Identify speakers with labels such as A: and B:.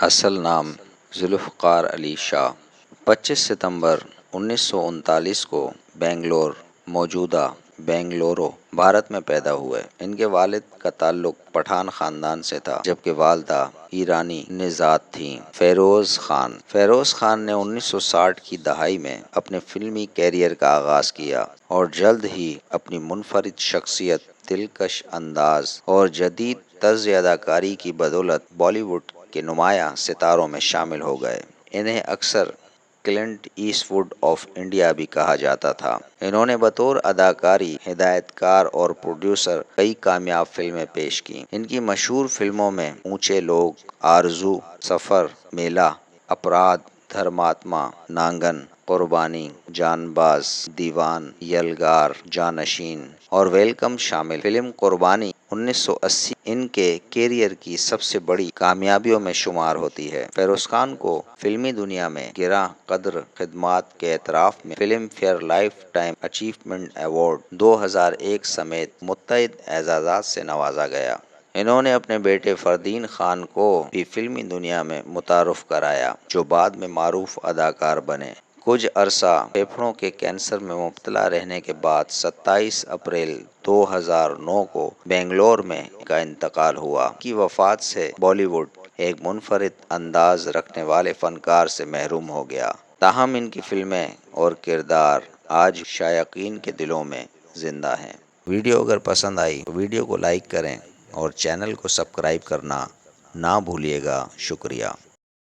A: اصل نام ذوالفقار علی شاہ 25 ستمبر 1939 کو بنگلور موجودہ بنگلورو بھارت میں پیدا ہوئے۔ ان کے والد کا تعلق پٹھان خاندان سے تھا جبکہ والدہ ایرانی نژاد تھیں۔ فیروز خان نے 1960 کی دہائی میں اپنے فلمی کیریئر کا آغاز کیا اور جلد ہی اپنی منفرد شخصیت، دلکش انداز اور جدید طرز اداکاری کی بدولت بالی ووڈ کے نمایاں ستاروں میں شامل ہو گئے۔ انہیں اکثر کلنٹ ایسٹ ووڈ آف انڈیا بھی کہا جاتا تھا۔ انہوں نے بطور اداکاری، ہدایت کار اور پروڈیوسر کئی کامیاب فلمیں پیش کیں۔ ان کی مشہور فلموں میں اونچے لوگ، آرزو، سفر، میلہ، اپرادھ، دھرماتما، ناگن، قربانی، جان باز، دیوان، یلگار، جانشین اور ویلکم شامل۔ فلم قربانی 1980 ان کے کیریئر کی سب سے بڑی کامیابیوں میں شمار ہوتی ہے۔ فیروز خان کو فلمی دنیا میں گراں قدر خدمات کے اعتراف میں Filmfare lifetime achievement award 2001 سمیت متعدد اعزازات سے نوازا گیا۔ انہوں نے اپنے بیٹے فردین خان کو بھی فلمی دنیا میں متعارف کرایا، جو بعد میں معروف اداکار بنے۔ کچھ عرصہ پھیپھڑوں کے کینسر میں مبتلا رہنے کے بعد 27 اپریل 2009 کو بنگلور میں ان کا انتقال ہوا۔ ان کی وفات سے بالی ووڈ ایک منفرد انداز رکھنے والے فنکار سے محروم ہو گیا، تاہم ان کی فلمیں اور کردار آج شائقین کے دلوں میں زندہ ہیں۔ ویڈیو اگر پسند آئی تو ویڈیو کو لائک کریں اور چینل کو سبسکرائب کرنا نہ بھولیے گا۔ شکریہ۔